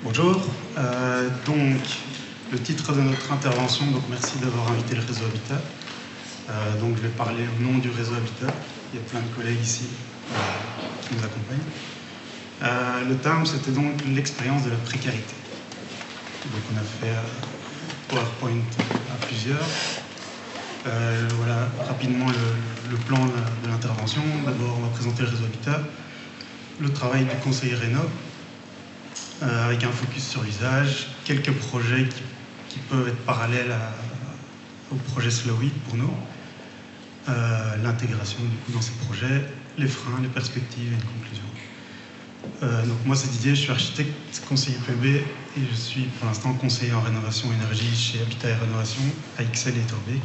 Bonjour. Donc, le titre de notre intervention, donc merci d'avoir invité le réseau Habitat. Donc, je vais parler au nom du réseau Habitat. Il y a plein de collègues ici qui nous accompagnent. Le terme, c'était donc l'expérience de la précarité. Donc, on a fait PowerPoint à plusieurs. Voilà rapidement le plan de l'intervention. D'abord, on va présenter le réseau Habitat, le travail du conseiller Réno, avec un focus sur l'usage, quelques projets qui peuvent être parallèles au projet Slow It pour nous, l'intégration du coup dans ces projets, les freins, les perspectives et une conclusion. Donc moi c'est Didier, je suis architecte, conseiller PB et je suis pour l'instant conseiller en rénovation énergie chez Habitat et Rénovation à Ixelles et Torbeek.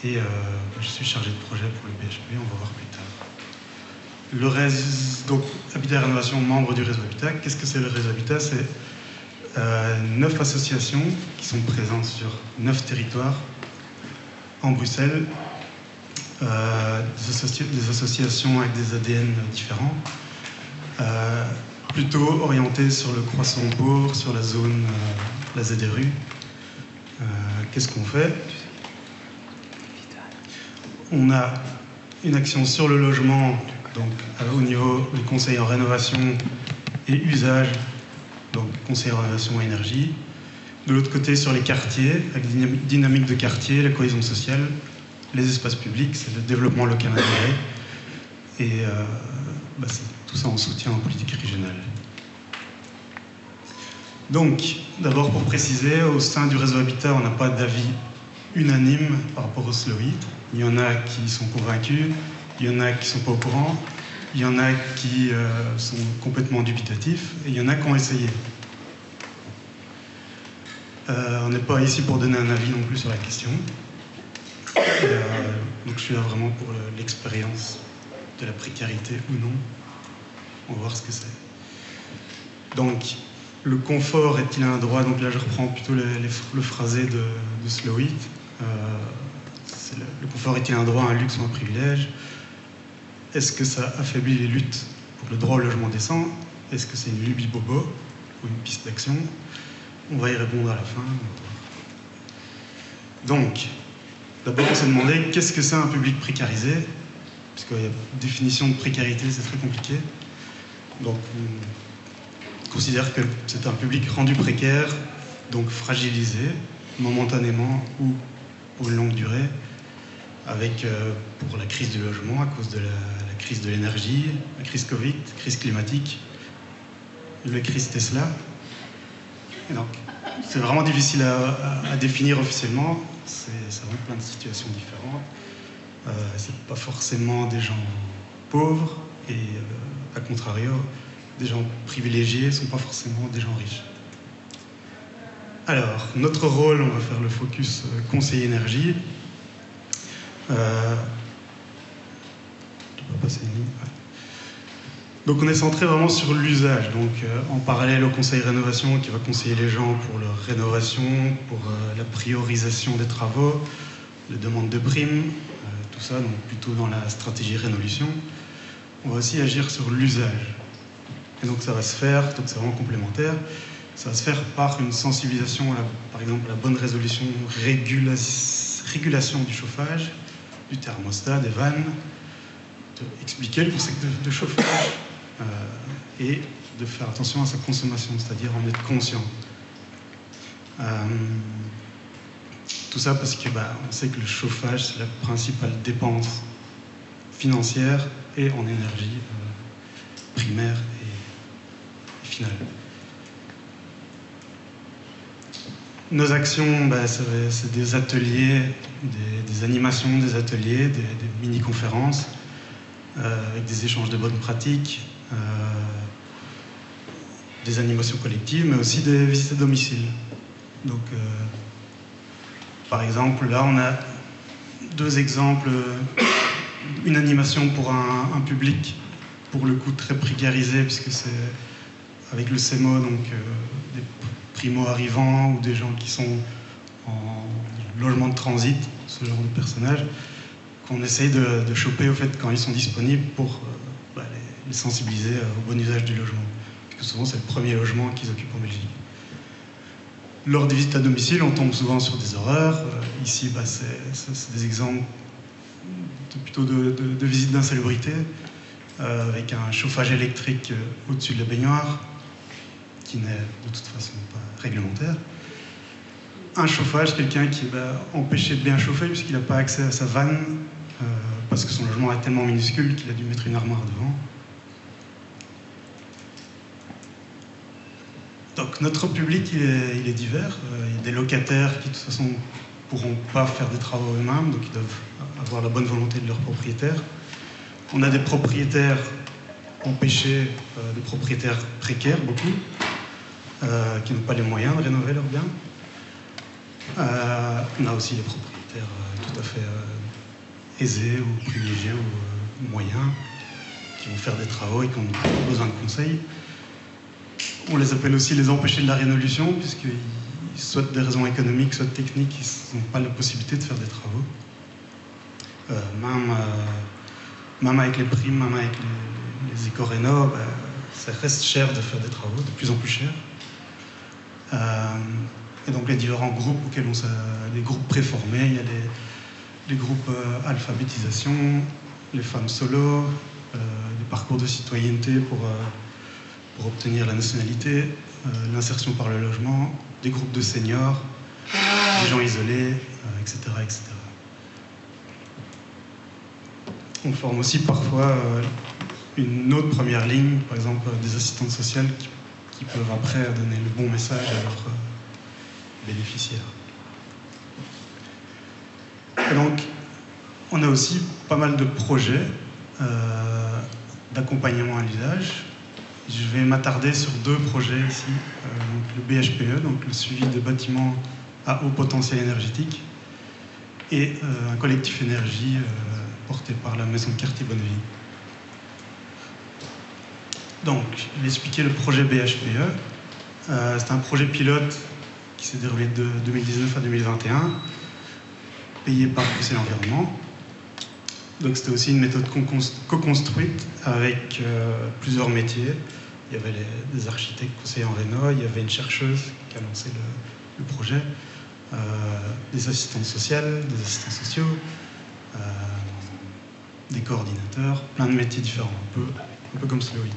Et je suis chargé de projet pour le BHP, on va voir plus tard. Le réseau, donc Habitat et Rénovation, membre du réseau Habitat. Qu'est-ce que c'est le réseau Habitat? C'est 9 associations qui sont présentes sur 9 territoires en Bruxelles. Des associations avec des ADN différents, plutôt orientées sur le Croissant-Bourg, sur la zone, la ZRU. Qu'est-ce qu'on fait? On a une action sur le logement, donc au niveau du conseil en rénovation et usage, donc conseil en rénovation et énergie. De l'autre côté, sur les quartiers, avec dynamique de quartier, la cohésion sociale, les espaces publics, c'est le développement local intégré. Et c'est tout ça en soutien en politique régionale. Donc, d'abord pour préciser, au sein du réseau Habitat, on n'a pas d'avis unanime par rapport au Slow It. Il y en a qui sont convaincus, il y en a qui ne sont pas au courant, il y en a qui sont complètement dubitatifs, et il y en a qui ont essayé. On n'est pas ici pour donner un avis non plus sur la question. Donc je suis là vraiment pour l'expérience de la précarité ou non. On va voir ce que c'est. Donc, le confort est-il un droit? Donc là, je reprends plutôt le phrasé de Slow It. Le confort est-il un droit, un luxe ou un privilège? Est-ce que ça affaiblit les luttes pour le droit au logement décent? Est-ce que c'est une lubie bobo ou une piste d'action? On va y répondre à la fin. Donc, d'abord, on s'est demandé qu'est-ce que c'est un public précarisé, puisqu'il y a une définition de précarité, c'est très compliqué. Donc, on considère que c'est un public rendu précaire, donc fragilisé, momentanément ou pour une longue durée, avec, pour la crise du logement, à cause de la crise de l'énergie, la crise Covid, crise climatique, la crise Tesla. Et donc, c'est vraiment difficile à définir officiellement. Ça rend plein de situations différentes. C'est pas forcément des gens pauvres et, à contrario, des gens privilégiés ne sont pas forcément des gens riches. Alors, notre rôle, on va faire le focus conseiller énergie. Je peux passer une ligne. Donc on est centré vraiment sur l'usage, donc en parallèle au conseil rénovation qui va conseiller les gens pour leur rénovation, pour la priorisation des travaux, les demandes de primes, tout ça, donc plutôt dans la stratégie rénovation. On va aussi agir sur l'usage. Et donc ça va se faire, donc c'est vraiment complémentaire, ça va se faire par une sensibilisation, par exemple à la bonne résolution, régulation du chauffage, du thermostat, des vannes, expliquer le concept de chauffage et de faire attention à sa consommation, c'est-à-dire en être conscient. Tout ça parce que on sait que le chauffage, c'est la principale dépense financière et en énergie primaire et finale. Nos actions, c'est des ateliers, des animations, des ateliers, des mini-conférences, avec des échanges de bonnes pratiques, des animations collectives, mais aussi des visites à domicile. Donc, par exemple, là, on a 2 exemples. Une animation pour un public, pour le coup, très précarisé, puisque c'est avec le CEMO, donc des primo-arrivants ou des gens qui sont en logement de transit, ce genre de personnages, qu'on essaye de choper au fait quand ils sont disponibles pour les sensibiliser au bon usage du logement. puisque souvent c'est le premier logement qu'ils occupent en Belgique. Lors des visites à domicile, on tombe souvent sur des horreurs. Ici, c'est des exemples plutôt de visites d'insalubrité, avec un chauffage électrique au-dessus de la baignoire, qui n'est de toute façon pas réglementaire. Un chauffage, quelqu'un qui est empêché de bien chauffer puisqu'il n'a pas accès à sa vanne, parce que son logement est tellement minuscule qu'il a dû mettre une armoire devant. Donc notre public, il est divers. Il y a des locataires qui de toute façon ne pourront pas faire des travaux eux-mêmes, donc ils doivent avoir la bonne volonté de leur propriétaire. On a des propriétaires empêchés, des propriétaires précaires, beaucoup, qui n'ont pas les moyens de rénover leurs biens. On a aussi des propriétaires tout à fait aisés ou privilégiés ou moyens, qui vont faire des travaux et qui ont besoin de conseils. On les appelle aussi les empêchés de la révolution, puisqu'ils, soit des raisons économiques, soit techniques, ils n'ont pas la possibilité de faire des travaux. Même avec les primes, même avec les éco-rénov, ça reste cher de faire des travaux, de plus en plus cher. Et donc les différents groupes auxquels les groupes préformés, il y a les groupes alphabétisation, les femmes solo, des parcours de citoyenneté pour obtenir la nationalité, l'insertion par le logement, des groupes de seniors, des gens isolés, etc., etc. On forme aussi parfois une autre première ligne, par exemple des assistantes sociales qui peuvent après donner le bon message à leurs bénéficiaires. Et donc, on a aussi pas mal de projets d'accompagnement à l'usage. Je vais m'attarder sur deux projets ici, donc le BHPE, donc le suivi de bâtiments à haut potentiel énergétique, et un collectif énergie porté par la maison de quartier Bonneville. Donc, je vais expliquer le projet BHPE. C'est un projet pilote qui s'est déroulé de 2019 à 2021, payé par Bruxelles Environnement. Donc c'était aussi une méthode co-construite avec plusieurs métiers. Il y avait des architectes conseillers en réno, il y avait une chercheuse qui a lancé le projet, des assistantes sociales, des assistants sociaux, des coordinateurs, plein de métiers différents, un peu comme Slowy.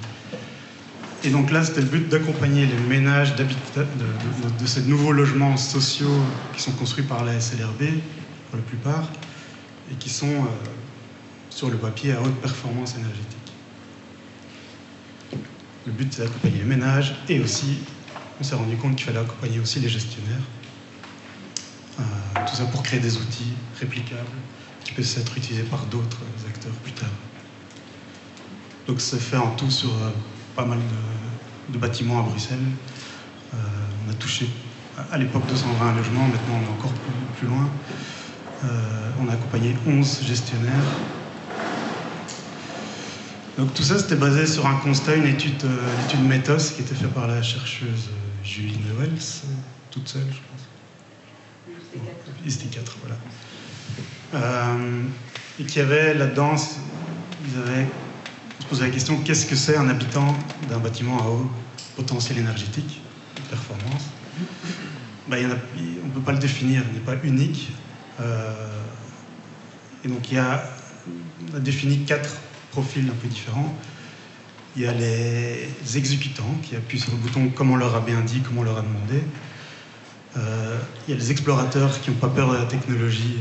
Et donc là, c'était le but d'accompagner les ménages de ces nouveaux logements sociaux qui sont construits par la SLRB, pour la plupart, et qui sont sur le papier à haute performance énergétique. Le but, c'est d'accompagner les ménages, et aussi, on s'est rendu compte qu'il fallait accompagner aussi les gestionnaires. Tout ça pour créer des outils réplicables qui peuvent être utilisés par d'autres acteurs plus tard. Donc ça fait en tout sur pas mal de bâtiments à Bruxelles. On a touché à l'époque 220 logements, maintenant on est encore plus loin. On a accompagné 11 gestionnaires. Donc tout ça c'était basé sur un constat, une étude Méthos qui était faite par la chercheuse Julie Noël, toute seule je pense. IST4, voilà. Et qui avait là-dedans, on se posait la question, qu'est-ce que c'est un habitant d'un bâtiment à haut potentiel énergétique, de performance? On ne peut pas le définir, il n'est pas unique. Et donc on a défini 4 profils un peu différents. Il y a les exécutants qui appuient sur le bouton comme on leur a bien dit, comme on leur a demandé. Il y a les explorateurs qui n'ont pas peur de la technologie,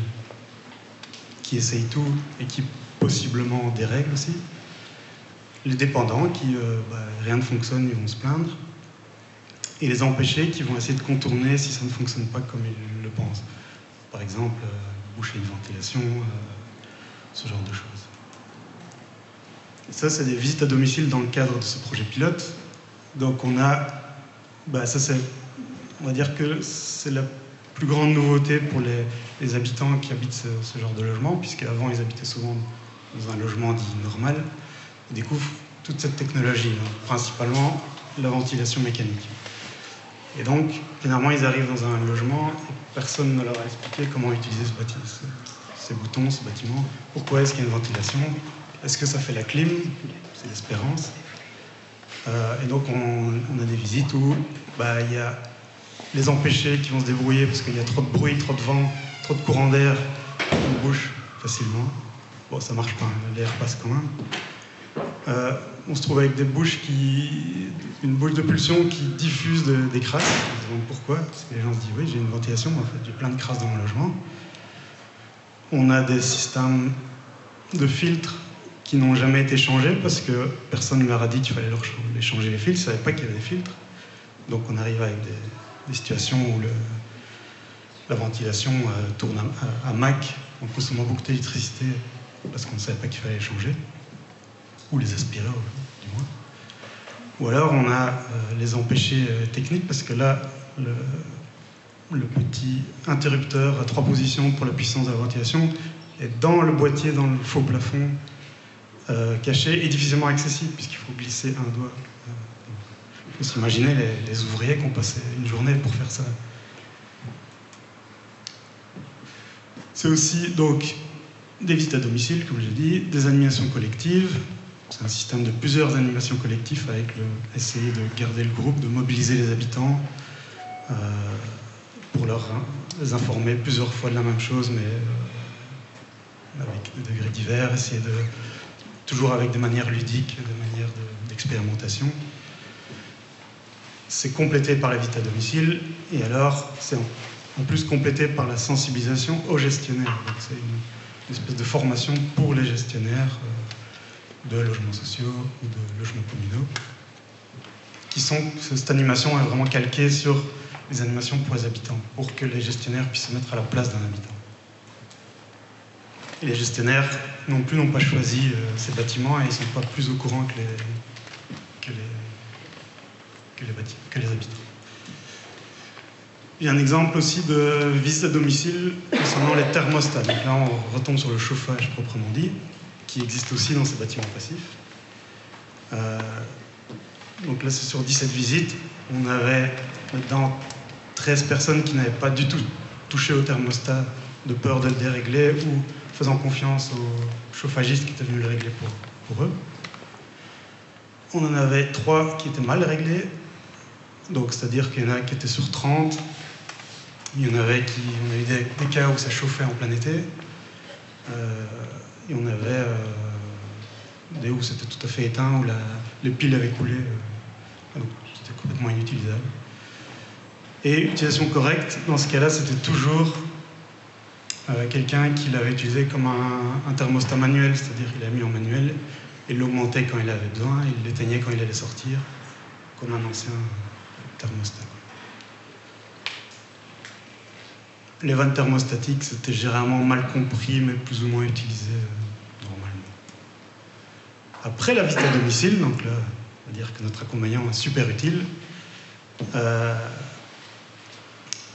qui essayent tout et qui possiblement dérèglent aussi. Les dépendants qui, rien ne fonctionne, ils vont se plaindre. Et les empêchés qui vont essayer de contourner si ça ne fonctionne pas comme ils le pensent. Par exemple, boucher une ventilation, ce genre de choses. Et ça, c'est des visites à domicile dans le cadre de ce projet pilote. Donc on a, on va dire que c'est la plus grande nouveauté pour les habitants qui habitent ce genre de logement, puisqu'avant ils habitaient souvent dans un logement dit normal. Ils découvrent toute cette technologie, principalement la ventilation mécanique. Et donc, généralement, ils arrivent dans un logement et personne ne leur a expliqué comment utiliser ces boutons, ce bâtiment. Pourquoi est-ce qu'il y a une ventilation? Est-ce que ça fait la clim? C'est l'espérance. Et donc on a des visites où il y a les empêchés qui vont se débrouiller parce qu'il y a trop de bruit, trop de vent, trop de courant d'air, on bouche facilement. Bon, ça marche pas, l'air passe quand même. On se trouve avec une bouche de pulsion qui diffuse des crasses. On se demande pourquoi, parce que les gens se disent oui, j'ai une ventilation, mais en fait j'ai plein de crasses dans mon logement. On a des systèmes de filtres qui n'ont jamais été changés parce que personne ne leur a dit qu'il fallait les changer les filtres, ils ne savaient pas qu'il y avait des filtres. Donc on arrive avec des situations où la ventilation tourne à Mach en consommant beaucoup d'électricité parce qu'on ne savait pas qu'il fallait les changer, ou les aspirer du moins. Ou alors on a les empêchés techniques parce que là, le petit interrupteur à 3 positions pour la puissance de la ventilation est dans le boîtier, dans le faux plafond, caché et difficilement accessible puisqu'il faut glisser un doigt. Il faut s'imaginer les ouvriers qui ont passé une journée pour faire ça. C'est aussi donc des visites à domicile, comme j'ai dit, des animations collectives. C'est un système de plusieurs animations collectives avec essayer de garder le groupe, de mobiliser les habitants pour les informer plusieurs fois de la même chose, mais avec des degrés divers, essayer toujours avec des manières ludiques, des manières d'expérimentation. C'est complété par la visite à domicile, et alors c'est en plus complété par la sensibilisation aux gestionnaires. Donc c'est une espèce de formation pour les gestionnaires de logements sociaux ou de logements communaux. Cette animation est vraiment calquée sur les animations pour les habitants, pour que les gestionnaires puissent se mettre à la place d'un habitant. Et les gestionnaires n'ont pas choisi ces bâtiments et ils ne sont pas plus au courant que les habitants. Il y a un exemple aussi de visite à domicile concernant les thermostats. Donc là, on retombe sur le chauffage proprement dit, qui existe aussi dans ces bâtiments passifs. Donc là, c'est sur 17 visites. On avait dans 13 personnes qui n'avaient pas du tout touché au thermostat de peur de le dérégler ou faisant confiance aux chauffagistes qui étaient venus le régler pour eux. On en avait 3 qui étaient mal réglés. Donc, c'est-à-dire qu'il y en a qui étaient sur 30. On a eu des cas où ça chauffait en plein été. Et on avait des où c'était tout à fait éteint, où les piles avaient coulé. Donc, c'était complètement inutilisable. Et utilisation correcte, dans ce cas-là, c'était toujours quelqu'un qui l'avait utilisé comme un thermostat manuel, c'est-à-dire qu'il l'a mis en manuel, il l'augmentait quand il avait besoin, il l'éteignait quand il allait sortir, comme un ancien thermostat. Les vannes thermostatiques, c'était généralement mal compris, mais plus ou moins utilisé normalement. Après la visite à domicile, donc là, on va dire que notre accompagnant est super utile,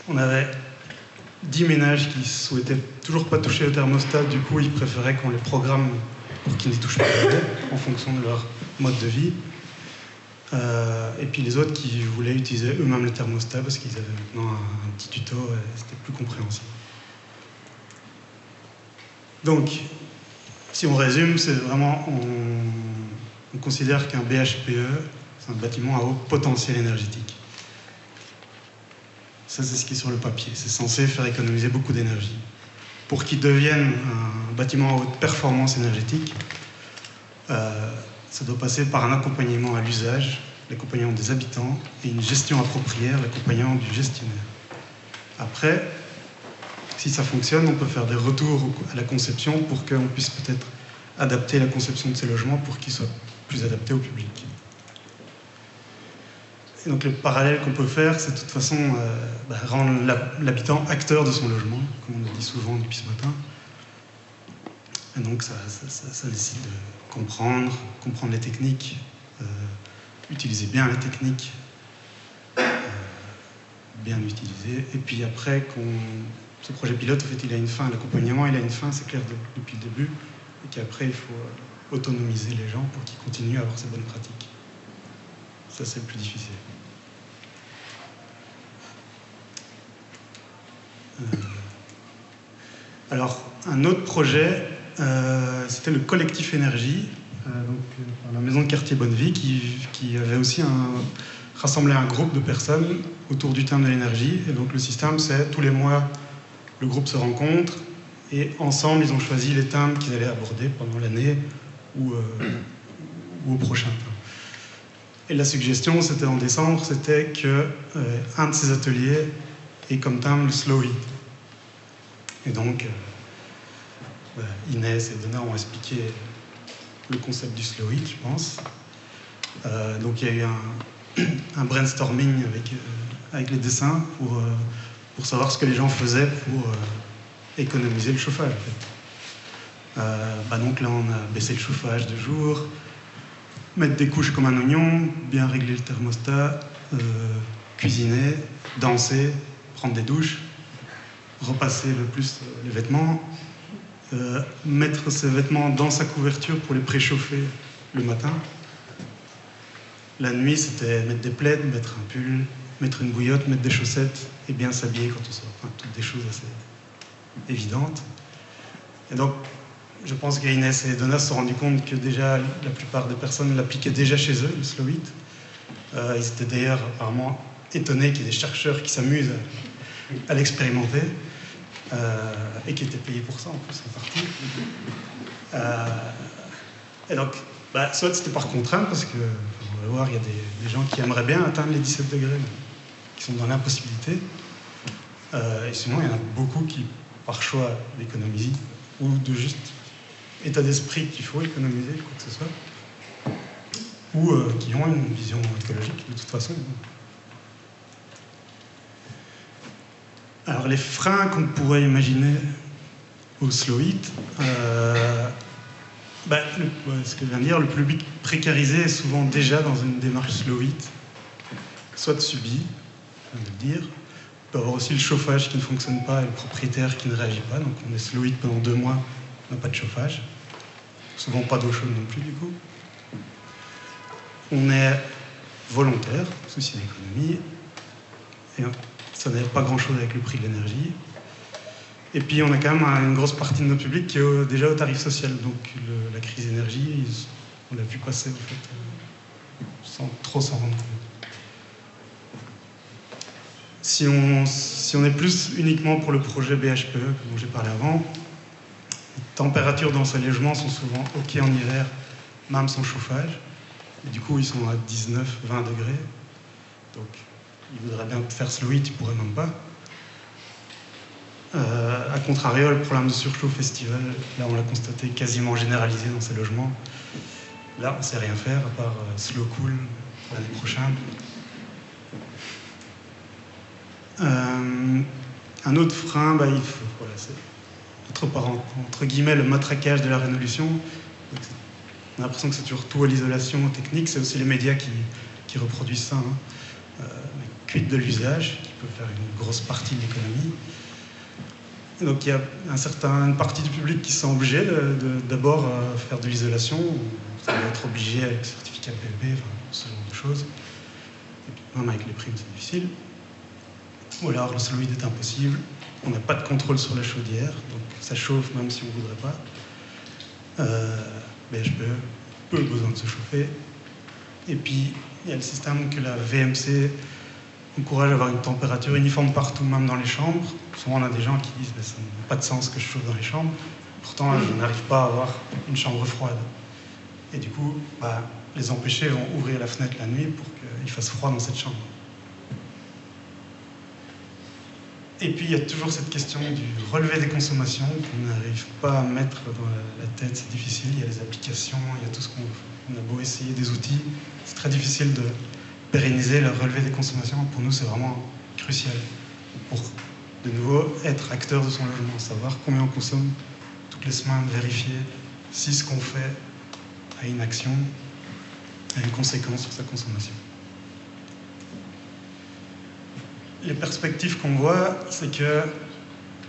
on avait 10 ménages qui souhaitaient toujours pas toucher au thermostat, du coup ils préféraient qu'on les programme pour qu'ils n'y touchent pas en fonction de leur mode de vie. Et puis les autres qui voulaient utiliser eux-mêmes le thermostat parce qu'ils avaient maintenant un petit tuto et c'était plus compréhensible. Donc, si on résume, c'est vraiment, on considère qu'un BHPE, c'est un bâtiment à haut potentiel énergétique. Ça, c'est ce qui est sur le papier. C'est censé faire économiser beaucoup d'énergie. Pour qu'il devienne un bâtiment à haute performance énergétique, ça doit passer par un accompagnement à l'usage, l'accompagnement des habitants, et une gestion appropriée, l'accompagnement du gestionnaire. Après, si ça fonctionne, on peut faire des retours à la conception pour qu'on puisse peut-être adapter la conception de ces logements pour qu'ils soient plus adaptés au public. Et donc le parallèle qu'on peut faire, c'est de toute façon rendre l'habitant acteur de son logement, comme on le dit souvent depuis ce matin. Et donc ça nécessite de comprendre les techniques, utiliser bien les techniques, bien utiliser. Et puis après, ce projet pilote, en fait, il a une fin. L'accompagnement, il a une fin, c'est clair depuis le début. Et qu'après, il faut autonomiser les gens pour qu'ils continuent à avoir ces bonnes pratiques. Ça, c'est le plus difficile. Alors, un autre projet, c'était le collectif énergie. par la maison de quartier Bonnevie, qui avait aussi rassemblé un groupe de personnes autour du thème de l'énergie. Et donc le système, c'est tous les mois, le groupe se rencontre, et ensemble, ils ont choisi les thèmes qu'ils allaient aborder pendant l'année ou au prochain. Et la suggestion, c'était en décembre, c'était qu'un de ces ateliers ait comme thème le slow heat. Et donc, Inès et Donna ont expliqué le concept du slow heat, je pense. Donc il y a eu un brainstorming avec les dessins pour savoir ce que les gens faisaient pour économiser le chauffage, en fait. Donc là, on a baissé le chauffage de jour, mettre des couches comme un oignon, bien régler le thermostat, cuisiner, danser, prendre des douches, repasser le plus les vêtements, mettre ses vêtements dans sa couverture pour les préchauffer le matin. La nuit, c'était mettre des plaids, mettre un pull, mettre une bouillotte, mettre des chaussettes et bien s'habiller quand on sort. Enfin, toutes des choses assez évidentes. Et donc, je pense qu'Inès et Donna se sont rendus compte que déjà, la plupart des personnes l'appliquaient déjà chez eux, le slow heat. Ils étaient d'ailleurs apparemment étonnés qu'il y ait des chercheurs qui s'amusent à l'expérimenter et qui étaient payés pour ça en plus, en partie. Et donc, soit c'était par contrainte, parce que, on va voir, il y a des gens qui aimeraient bien atteindre les 17 degrés, mais qui sont dans l'impossibilité. Et sinon, il y en a beaucoup qui, par choix d'économie ou de juste état d'esprit qu'il faut économiser, quoi que ce soit, ou qui ont une vision écologique de toute façon. Alors les freins qu'on pourrait imaginer au slow heat, ce que je viens de dire, le public précarisé est souvent déjà dans une démarche slow heat, soit subi, je viens de le dire. Il peut y avoir aussi le chauffage qui ne fonctionne pas et le propriétaire qui ne réagit pas, donc on est slow heat pendant 2 mois, on n'a pas de chauffage. Souvent pas d'eau chaude non plus du coup. On est volontaire, souci d'économie, et ça n'a pas grand chose avec le prix de l'énergie. Et puis on a quand même une grosse partie de notre public qui est déjà au tarif social, donc la crise énergie, on l'a vu passer en fait, sans trop s'en rendre compte. Si on est plus uniquement pour le projet BHPE, dont j'ai parlé avant, les températures dans ces logements sont souvent OK en hiver, même sans chauffage. Et du coup, ils sont à 19, 20 degrés. Donc, ils voudraient bien faire slow heat, ils ne pourraient même pas. A contrario, le problème de surchauffe estival, là, on l'a constaté quasiment généralisé dans ces logements. Là, on ne sait rien faire, à part slow cool l'année prochaine. Un autre frein, c'est entre guillemets le matraquage de la révolution. On a l'impression que c'est toujours tout à l'isolation technique, c'est aussi les médias qui reproduisent ça. La cuite de l'usage, qui peut faire une grosse partie de l'économie. Donc il y a une partie du public qui se sent obligé d'abord faire de l'isolation, ça va être obligé avec le certificat PEB, ce genre de choses. Et puis, même avec les primes, c'est difficile. Ou alors le slow heat est impossible, on n'a pas de contrôle sur la chaudière, donc ça chauffe même si on ne voudrait pas. BHPE peu besoin de se chauffer. Et puis il y a le système que la VMC encourage à avoir une température uniforme partout, même dans les chambres. Souvent on a des gens qui disent ça n'a pas de sens que je chauffe dans les chambres. Pourtant je n'arrive pas à avoir une chambre froide. Et du coup, les empêchés vont ouvrir la fenêtre la nuit pour qu'il fasse froid dans cette chambre. Et puis il y a toujours cette question du relevé des consommations qu'on n'arrive pas à mettre dans la tête, c'est difficile, il y a les applications, il y a tout ce qu'on a beau essayer, des outils, c'est très difficile de pérenniser le relevé des consommations. Pour nous c'est vraiment crucial pour de nouveau être acteur de son logement, savoir combien on consomme toutes les semaines, vérifier si ce qu'on fait a une action, a une conséquence sur sa consommation. Les perspectives qu'on voit, c'est que,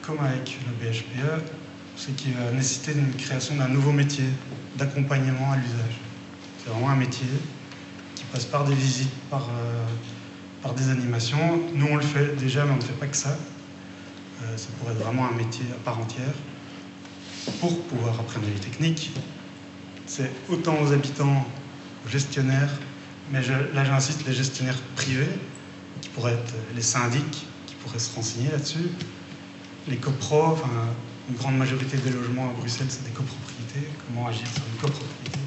comme avec le BHPE, c'est qu'il va nécessiter une création d'un nouveau métier d'accompagnement à l'usage. C'est vraiment un métier qui passe par des visites, par des animations. Nous, on le fait déjà, mais on ne fait pas que ça. Ça pourrait être vraiment un métier à part entière pour pouvoir apprendre les techniques c'est autant aux habitants, aux gestionnaires, mais là j'insiste, les gestionnaires privés, qui pourraient être les syndics, qui pourraient se renseigner là-dessus, les copros, enfin, une grande majorité des logements à Bruxelles, c'est des copropriétés. Comment agir sur une copropriété?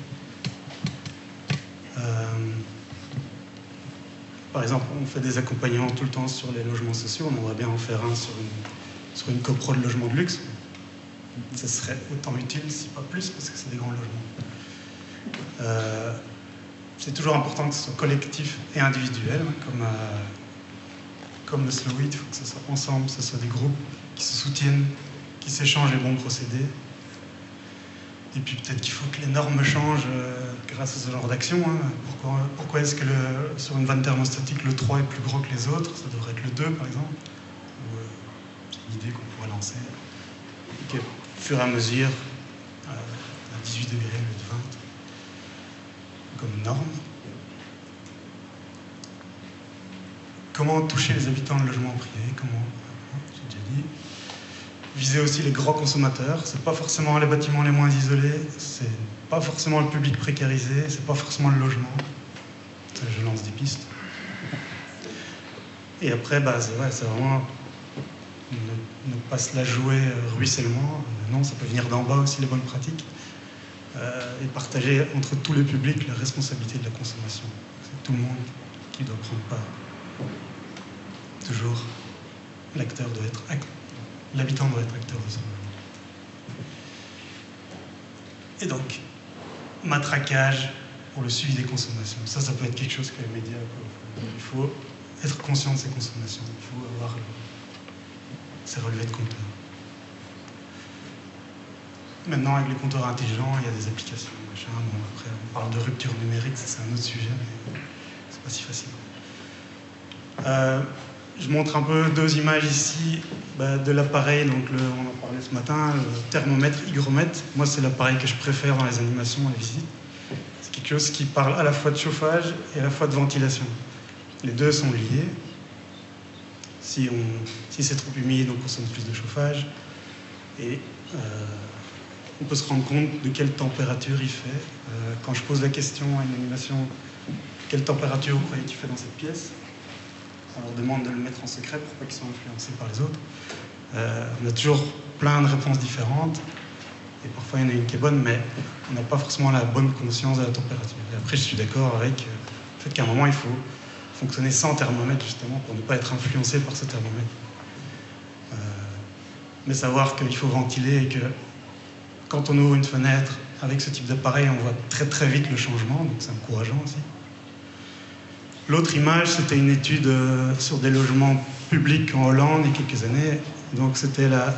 Par exemple, on fait des accompagnements tout le temps sur les logements sociaux. On aimerait bien en faire un sur une copro de logement de luxe. Ça serait autant utile, si pas plus, parce que c'est des grands logements. C'est toujours important que ce soit collectif et individuel, comme le Slow It. Il faut que ce soit ensemble, que ce soit des groupes qui se soutiennent, qui s'échangent les bons procédés. Et puis peut-être qu'il faut que les normes changent grâce à ce genre d'action. Hein. Pourquoi est-ce que sur une vanne thermostatique, le 3 est plus gros que les autres? Ça devrait être le 2, par exemple. C'est une idée qu'on pourrait lancer. Et que, au fur et à mesure, à 18 degrés, au lieu de 20, comme norme. Comment toucher les habitants de logements privés? Comment? J'ai déjà dit. Viser aussi les grands consommateurs. C'est pas forcément les bâtiments les moins isolés, c'est pas forcément le public précarisé, c'est pas forcément le logement. Je lance des pistes. Et après, c'est vraiment ne pas se la jouer ruissellement. Non, ça peut venir d'en bas aussi, les bonnes pratiques. Et partager entre tous les publics la responsabilité de la consommation. C'est tout le monde qui doit prendre part. Toujours, l'acteur doit être l'habitant doit être acteur de son logement. Et donc, matraquage pour le suivi des consommations. Ça peut être quelque chose que les médias peuvent. Il faut être conscient de ses consommations. Il faut avoir ses relevés de compteurs. Maintenant, avec les compteurs intelligents, il y a des applications. Bon, après, on parle de rupture numérique, ça c'est un autre sujet, mais c'est pas si facile. Je montre un peu deux images ici de l'appareil, donc on en parlait ce matin, le thermomètre, hygromètre. Moi, c'est l'appareil que je préfère dans les animations, dans les visites. C'est quelque chose qui parle à la fois de chauffage et à la fois de ventilation. Les deux sont liés. Si c'est trop humide, on consomme plus de chauffage. Et on peut se rendre compte de quelle température il fait. Quand je pose la question à une animation, quelle température vous croyez qu'il fait dans cette pièce? On leur demande de le mettre en secret pour pas qu'ils soient influencés par les autres. On a toujours plein de réponses différentes. Et parfois, il y en a une qui est bonne, mais on n'a pas forcément la bonne conscience de la température. Et après, je suis d'accord avec le fait qu'à un moment, il faut fonctionner sans thermomètre, justement, pour ne pas être influencé par ce thermomètre. Mais savoir qu'il faut ventiler et que quand on ouvre une fenêtre avec ce type d'appareil, on voit très très vite le changement, donc c'est encourageant aussi. L'autre image, c'était une étude sur des logements publics en Hollande il y a quelques années. Donc c'était la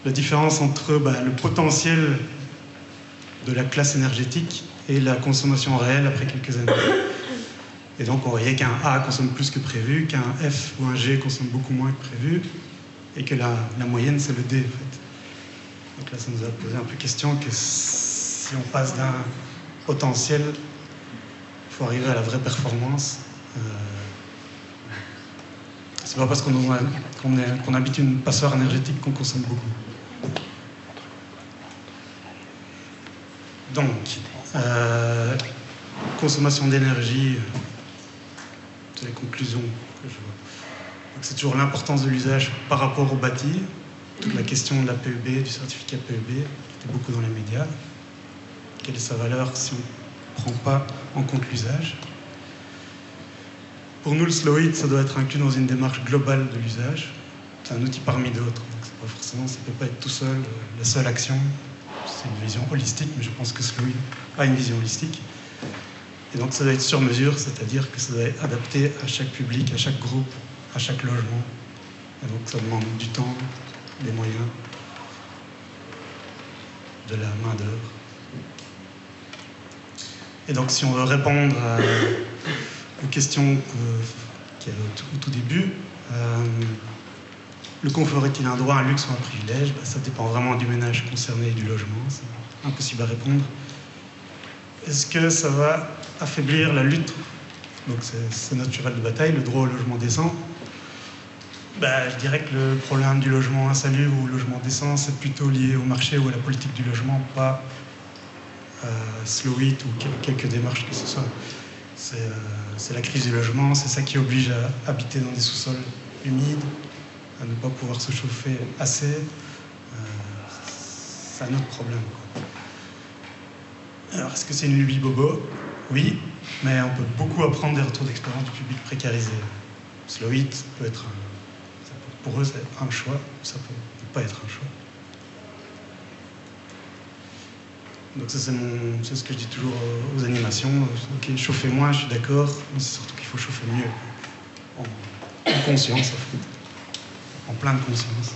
différence entre le potentiel de la classe énergétique et la consommation réelle après quelques années. Et donc on voyait qu'un A consomme plus que prévu, qu'un F ou un G consomme beaucoup moins que prévu, et que la moyenne c'est le D en fait. Donc là ça nous a posé un peu question que si on passe d'un potentiel, il faut arriver à la vraie performance. C'est pas parce qu'on habite une passoire énergétique qu'on consomme beaucoup. Donc, consommation d'énergie, c'est les conclusions que je vois. Donc c'est toujours l'importance de l'usage par rapport au bâti. Toute la question de la PEB, du certificat PEB, qui était beaucoup dans les médias. Quelle est sa valeur si on ne prend pas en compte l'usage? Pour nous, le Slow It, ça doit être inclus dans une démarche globale de l'usage. C'est un outil parmi d'autres. C'est pas forcément, ça ne peut pas être tout seul, la seule action. C'est une vision holistique, mais je pense que Slow It a une vision holistique. Et donc ça doit être sur mesure, c'est-à-dire que ça doit être adapté à chaque public, à chaque groupe, à chaque logement. Et donc ça demande du temps, des moyens, de la main-d'œuvre. Et donc si on veut répondre aux questions qu'il y avait au tout début, le confort est-il un droit, un luxe ou un privilège? Ça dépend vraiment du ménage concerné et du logement, c'est impossible à répondre. Est-ce que ça va affaiblir la lutte? Donc c'est notre cheval de bataille, le droit au logement décent. Je dirais que le problème du logement insalubre ou logement décent, c'est plutôt lié au marché ou à la politique du logement, pas Slow It ou quelques démarches que ce soit. C'est la crise du logement, c'est ça qui oblige à habiter dans des sous-sols humides, à ne pas pouvoir se chauffer assez. C'est un autre problème, quoi. Alors, est-ce que c'est une lubie bobo? Oui, mais on peut beaucoup apprendre des retours d'expérience du public précarisé. Slow It peut être pour eux, c'est un choix, ça peut ne pas être un choix. Donc ça, c'est ce que je dis toujours aux animations. Ok, chauffer moins, je suis d'accord, mais c'est surtout qu'il faut chauffer mieux. En conscience, en fait. En pleine conscience.